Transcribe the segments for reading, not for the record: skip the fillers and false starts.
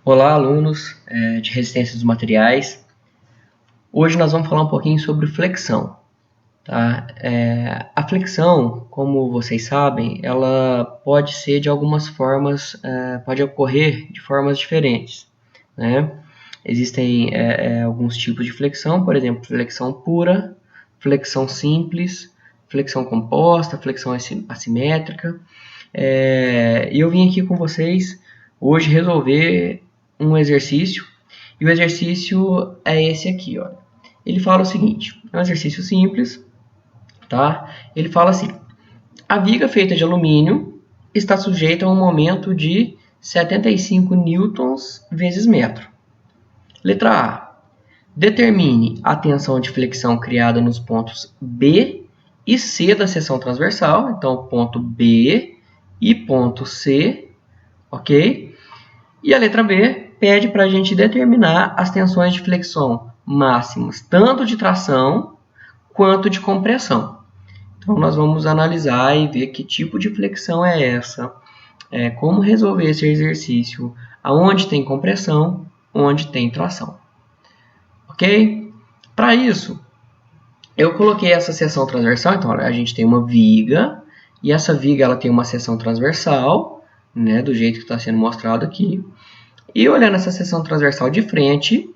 Olá, alunos de resistência dos materiais. Hoje nós vamos falar um pouquinho sobre flexão. Tá? A flexão, como vocês sabem, ela pode ser de algumas formas, pode ocorrer de formas diferentes. Né? Existem alguns tipos de flexão, por exemplo, flexão pura, flexão simples, flexão composta, flexão assimétrica. E eu vim aqui com vocês hoje resolver um exercício, e o exercício é esse aqui, olha. Ele fala o seguinte, é um exercício simples, tá? Ele fala assim, a viga feita de alumínio está sujeita a um momento de 75 newtons vezes metro. Letra A. Determine a tensão de flexão criada nos pontos B e C da seção transversal. Então, ponto B e ponto C, ok? E a letra B pede para a gente determinar as tensões de flexão máximas, tanto de tração quanto de compressão. Então, nós vamos analisar e ver que tipo de flexão é essa, como resolver esse exercício, aonde tem compressão, onde tem tração. Ok? Para isso, eu coloquei essa seção transversal. Então, a gente tem uma viga, e essa viga ela tem uma seção transversal, né, do jeito que está sendo mostrado aqui. E olhando essa seção transversal de frente,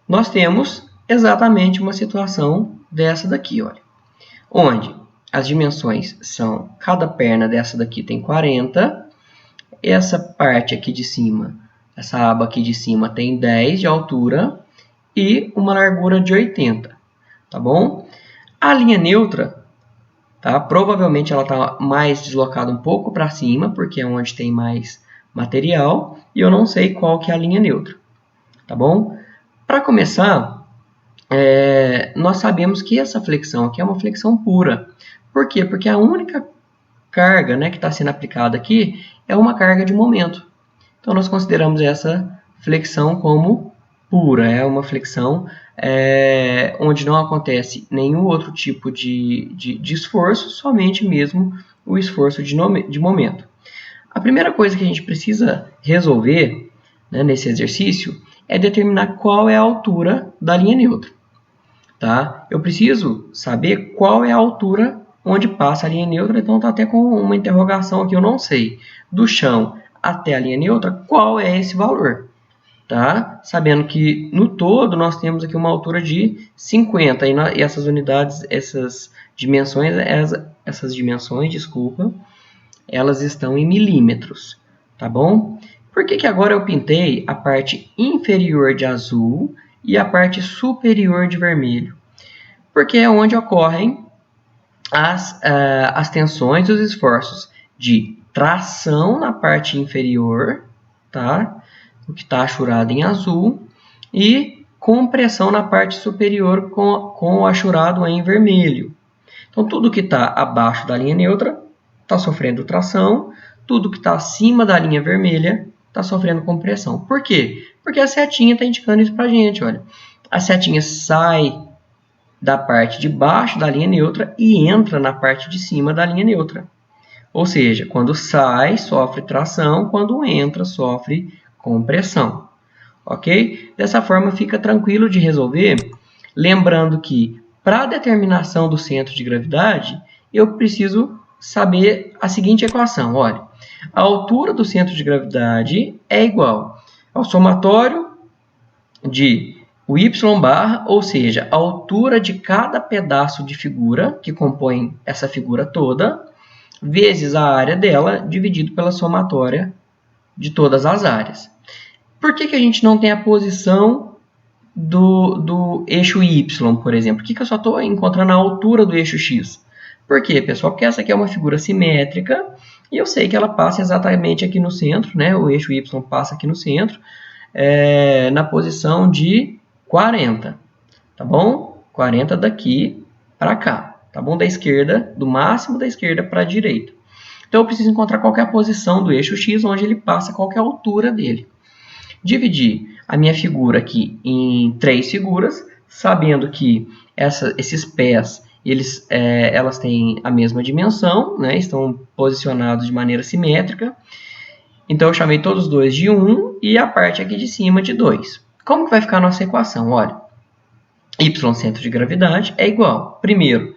nós temos exatamente uma situação dessa daqui, olha. Onde as dimensões são, cada perna dessa daqui tem 40, essa parte aqui de cima, essa aba aqui de cima tem 10 de altura e uma largura de 80, tá bom? A linha neutra, tá? Provavelmente ela está mais deslocada um pouco para cima, porque é onde tem mais material, e eu não sei qual que é a linha neutra, tá bom? Para começar, nós sabemos que essa flexão aqui é uma flexão pura. Por quê? Porque a única carga, né, que está sendo aplicada aqui é uma carga de momento. Então, nós consideramos essa flexão como pura. É uma flexão onde não acontece nenhum outro tipo de esforço, somente mesmo o esforço de momento. A primeira coisa que a gente precisa resolver, né, nesse exercício é determinar qual é a altura da linha neutra. Tá? Eu preciso saber qual é a altura onde passa a linha neutra, então está até com uma interrogação aqui, eu não sei. Do chão até a linha neutra, qual é esse valor? Tá? Sabendo que no todo nós temos aqui uma altura de 50, e essas unidades, essas dimensões, desculpa, elas estão em milímetros, tá bom? Por que agora eu pintei a parte inferior de azul e a parte superior de vermelho? Porque é onde ocorrem as tensões e os esforços de tração na parte inferior, tá? O que está achurado em azul, e compressão na parte superior com o achurado em vermelho. Então, tudo que está abaixo da linha neutra está sofrendo tração, tudo que está acima da linha vermelha está sofrendo compressão. Por quê? Porque a setinha está indicando isso para a gente, olha. A setinha sai da parte de baixo da linha neutra e entra na parte de cima da linha neutra. Ou seja, quando sai, sofre tração, quando entra, sofre compressão. Ok? Dessa forma, fica tranquilo de resolver, lembrando que, para a determinação do centro de gravidade, eu preciso saber a seguinte equação. Olha, a altura do centro de gravidade é igual ao somatório de o y barra, ou seja, a altura de cada pedaço de figura que compõe essa figura toda, vezes a área dela, dividido pela somatória de todas as áreas. Por que a gente não tem a posição do eixo y, por exemplo? Por que eu só estou encontrando a altura do eixo x? Por quê, pessoal? Porque essa aqui é uma figura simétrica e eu sei que ela passa exatamente aqui no centro, né? O eixo y passa aqui no centro, na posição de 40, tá bom? 40 daqui para cá, tá bom? Da esquerda, do máximo da esquerda para a direita. Então, eu preciso encontrar qual é a posição do eixo x, onde ele passa, qual é a altura dele. Dividir a minha figura aqui em 3 figuras, sabendo que esses pés, elas têm a mesma dimensão, né? Estão posicionados de maneira simétrica. Então, eu chamei todos os dois de 1 e a parte aqui de cima de 2. Como que vai ficar a nossa equação? Olha, y centro de gravidade é igual, primeiro,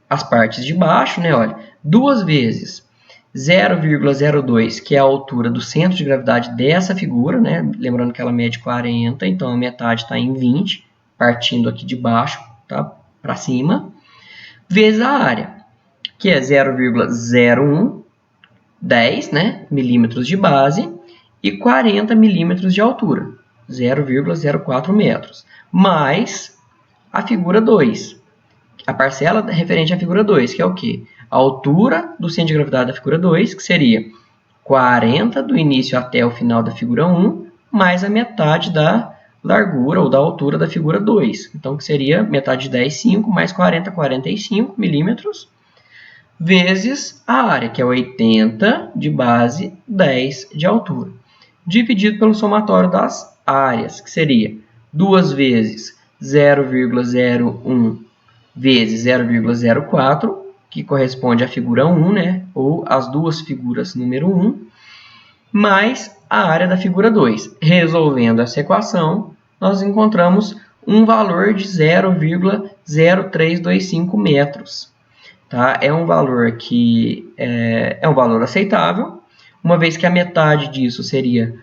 as partes de baixo, né? Olha, 2 vezes 0,02, que é a altura do centro de gravidade dessa figura, né? Lembrando que ela mede 40, então a metade está em 20, partindo aqui de baixo, tá? Para cima, vezes a área, que é 0,0110, né? Milímetros de base, e 40 milímetros de altura, 0,04 metros, mais a figura 2, a parcela referente à figura 2, que é o quê? A altura do centro de gravidade da figura 2, que seria 40 do início até o final da figura 1, mais a metade da largura ou da altura da figura 2. Então, que seria metade de 10, 5, mais 40, 45 milímetros, vezes a área, que é 80 de base, 10 de altura, dividido pelo somatório das áreas, que seria 2 vezes 0,01 vezes 0,04, que corresponde à figura 1, né? Ou as duas figuras número 1, mais a área da figura 2. Resolvendo essa equação, nós encontramos um valor de 0,0325 metros. Tá? É um valor que é um valor aceitável, uma vez que a metade disso seria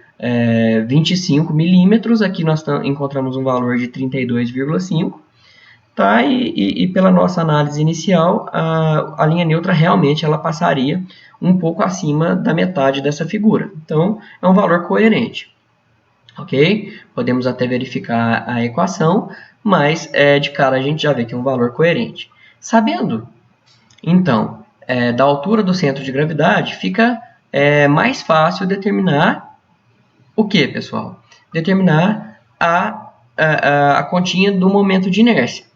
25 milímetros. Aqui nós encontramos um valor de 32,5. Tá? E pela nossa análise inicial, a linha neutra realmente ela passaria um pouco acima da metade dessa figura. Então, é um valor coerente. Ok? Podemos até verificar a equação, mas de cara a gente já vê que é um valor coerente. Sabendo, então, da altura do centro de gravidade, fica mais fácil determinar o que, pessoal? Determinar a continha do momento de inércia.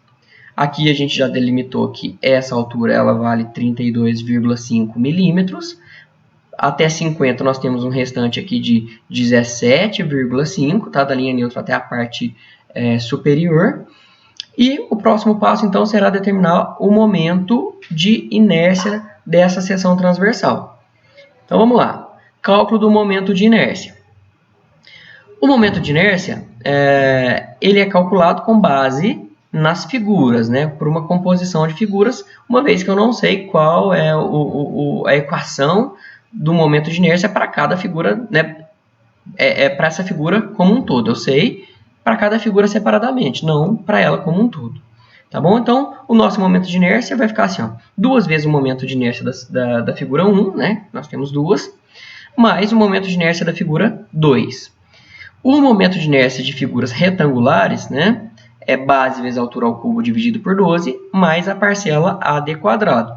Aqui a gente já delimitou que essa altura ela vale 32,5 milímetros. Até 50 nós temos um restante aqui de 17,5, tá? Da linha neutra até a parte superior. E o próximo passo, então, será determinar o momento de inércia dessa seção transversal. Então, vamos lá. Cálculo do momento de inércia. O momento de inércia, ele é calculado com base nas figuras, né? Por uma composição de figuras, uma vez que eu não sei qual é a equação do momento de inércia para cada figura, né? Para essa figura como um todo. Eu sei para cada figura separadamente, não para ela como um todo. Tá bom? Então, o nosso momento de inércia vai ficar assim, ó, 2 vezes o momento de inércia da figura 1, né? Nós temos 2, mais o momento de inércia da figura 2. O momento de inércia de figuras retangulares, né? É base vezes altura ao cubo dividido por 12, mais a parcela AD quadrado.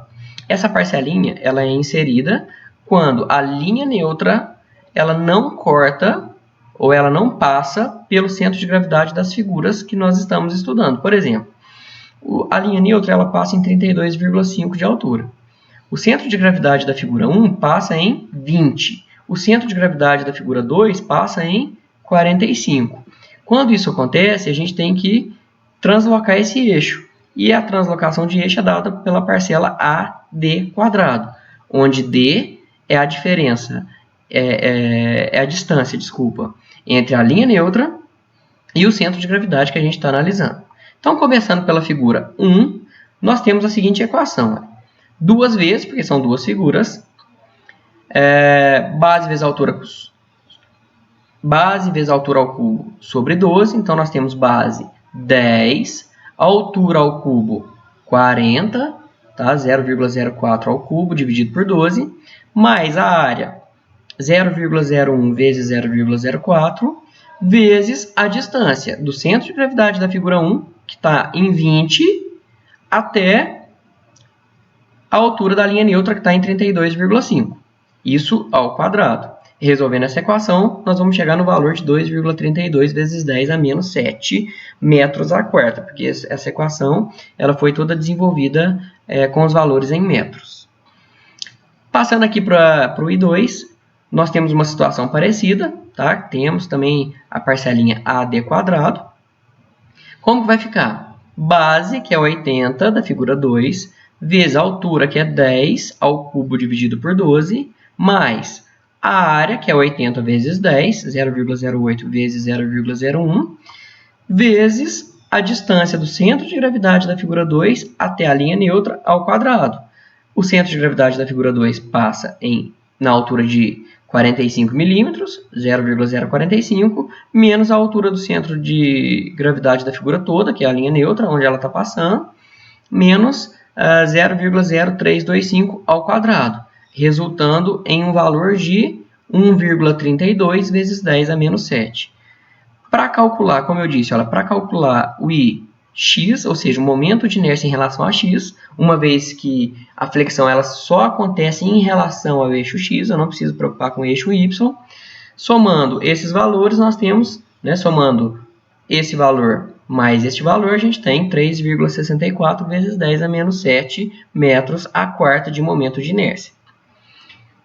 Essa parcelinha ela é inserida quando a linha neutra ela não corta ou ela não passa pelo centro de gravidade das figuras que nós estamos estudando. Por exemplo, a linha neutra ela passa em 32,5 de altura. O centro de gravidade da figura 1 passa em 20. O centro de gravidade da figura 2 passa em 45. Quando isso acontece, a gente tem que translocar esse eixo. E a translocação de eixo é dada pela parcela AD quadrado, onde D é a diferença, é a distância, desculpa, entre a linha neutra e o centro de gravidade que a gente está analisando. Então, começando pela figura 1, nós temos a seguinte equação. 2 vezes, porque são duas figuras, base vezes altura ao cubo sobre 12. Então, nós temos base 10, altura ao cubo 40, tá? 0,04 ao cubo dividido por 12, mais a área 0,01 vezes 0,04, vezes a distância do centro de gravidade da figura 1, que está em 20, até a altura da linha neutra, que está em 32,5. Isso ao quadrado. Resolvendo essa equação, nós vamos chegar no valor de 2,32 vezes 10 a menos 7 metros a quarta, porque essa equação ela foi toda desenvolvida com os valores em metros. Passando aqui para o I2, nós temos uma situação parecida, tá? Temos também a parcelinha AD quadrado. Como que vai ficar? Base, que é 80 da figura 2, vezes a altura, que é 10 ao cubo dividido por 12, mais a área, que é 80 vezes 10, 0,08 vezes 0,01, vezes a distância do centro de gravidade da figura 2 até a linha neutra ao quadrado. O centro de gravidade da figura 2 passa na altura de 45 milímetros, 0,045, menos a altura do centro de gravidade da figura toda, que é a linha neutra, onde ela está passando, menos 0,0325 ao quadrado, resultando em um valor de 1,32 vezes 10 a menos 7. Para calcular, como eu disse, para calcular o x, ou seja, o momento de inércia em relação a x, uma vez que a flexão ela só acontece em relação ao eixo x, eu não preciso preocupar com o eixo y. Somando esses valores, nós temos, somando esse valor mais este valor, a gente tem 3,64 vezes 10 a menos 7 metros a quarta de momento de inércia.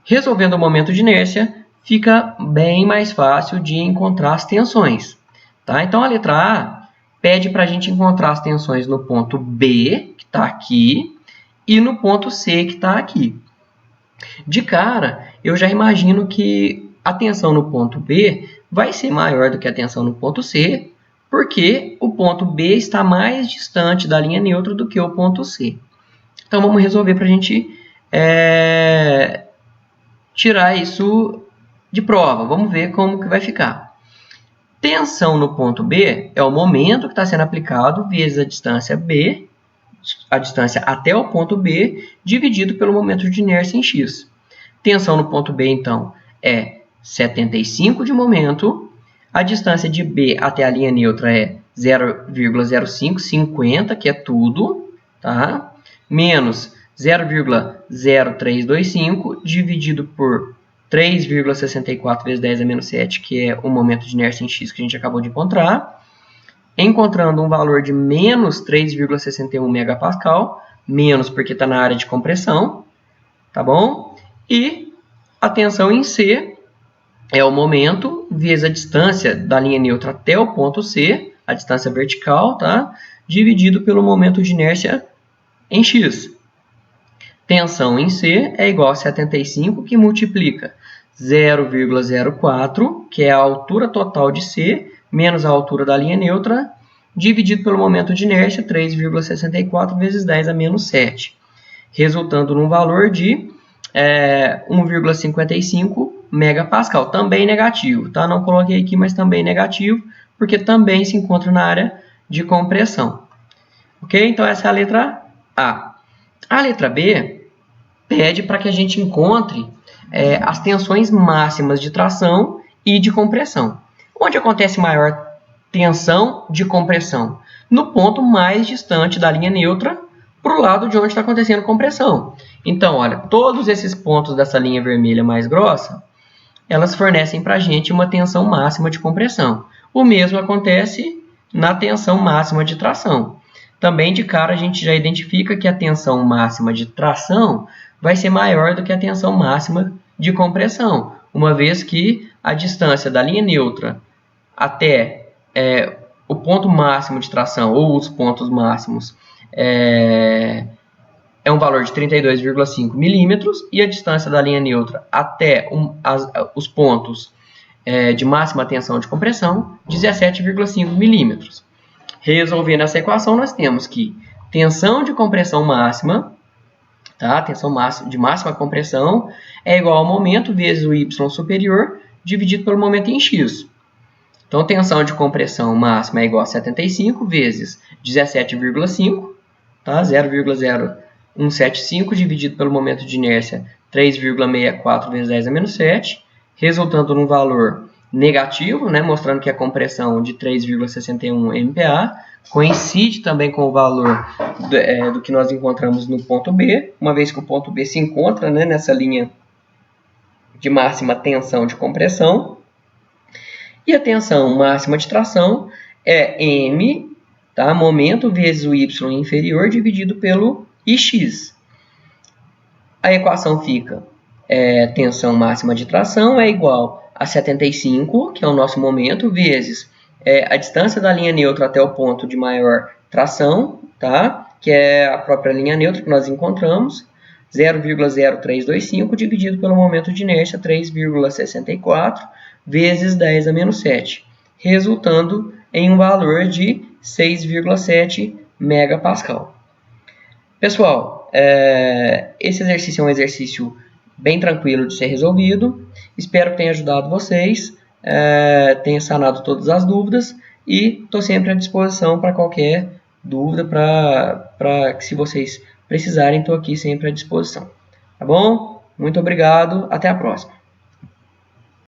Resolvendo o momento de inércia, fica bem mais fácil de encontrar as tensões. Tá? Então, a letra A pede para a gente encontrar as tensões no ponto B, que está aqui, e no ponto C, que está aqui. De cara, eu já imagino que a tensão no ponto B vai ser maior do que a tensão no ponto C, porque o ponto B está mais distante da linha neutra do que o ponto C. Então, vamos resolver para a gente tirar isso de prova. Vamos ver como que vai ficar. Tensão no ponto B é o momento que está sendo aplicado vezes a distância B, a distância até o ponto B, dividido pelo momento de inércia em x. Tensão no ponto B, então, é 75 de momento. A distância de B até a linha neutra é 0,0550, que é tudo, tá? Menos 0,0325 dividido por 3,64 vezes 10 a menos 7, que é o momento de inércia em x que a gente acabou de encontrar. Encontrando um valor de menos 3,61 megapascal, menos porque está na área de compressão, tá bom? E a tensão em C é o momento vezes a distância da linha neutra até o ponto C, a distância vertical, tá? Dividido pelo momento de inércia em x. Tensão em C é igual a 75, que multiplica 0,04, que é a altura total de C, menos a altura da linha neutra, dividido pelo momento de inércia, 3,64 vezes 10 a menos 7, resultando num valor de 1,55 megapascal, também negativo, tá? Não coloquei aqui, mas também negativo, porque também se encontra na área de compressão. Ok? Então, essa é a letra A. A letra B pede para que a gente encontre as tensões máximas de tração e de compressão. Onde acontece maior tensão de compressão? No ponto mais distante da linha neutra, para o lado de onde está acontecendo compressão. Então, olha, todos esses pontos dessa linha vermelha mais grossa, elas fornecem para a gente uma tensão máxima de compressão. O mesmo acontece na tensão máxima de tração. Também de cara a gente já identifica que a tensão máxima de tração vai ser maior do que a tensão máxima de compressão, uma vez que a distância da linha neutra até o ponto máximo de tração, ou os pontos máximos, é um valor de 32,5 milímetros, e a distância da linha neutra até os pontos de máxima tensão de compressão, 17,5 milímetros. Resolvendo essa equação, nós temos que tensão de compressão máxima, tá? Tensão de máxima compressão, é igual ao momento vezes o y superior, dividido pelo momento em x. Então, tensão de compressão máxima é igual a 75 vezes 17,5, tá? 0,0175 dividido pelo momento de inércia, 3,64 vezes 10 a menos 7, resultando num valor negativo, mostrando que a compressão de 3,61 MPa coincide também com o valor do que nós encontramos no ponto B, uma vez que o ponto B se encontra nessa linha de máxima tensão de compressão. E a tensão máxima de tração é M, tá? Momento vezes o Y inferior dividido pelo IX. A equação fica, tensão máxima de tração é igual a 75, que é o nosso momento, vezes a distância da linha neutra até o ponto de maior tração, tá? Que é a própria linha neutra que nós encontramos, 0,0325 dividido pelo momento de inércia 3,64 vezes 10 a menos 7, resultando em um valor de 6,7 megapascal. Pessoal, esse exercício é um exercício bem tranquilo de ser resolvido. Espero que tenha ajudado vocês, tenha sanado todas as dúvidas e estou sempre à disposição para qualquer dúvida, para que se vocês precisarem, estou aqui sempre à disposição. Tá bom? Muito obrigado, até a próxima.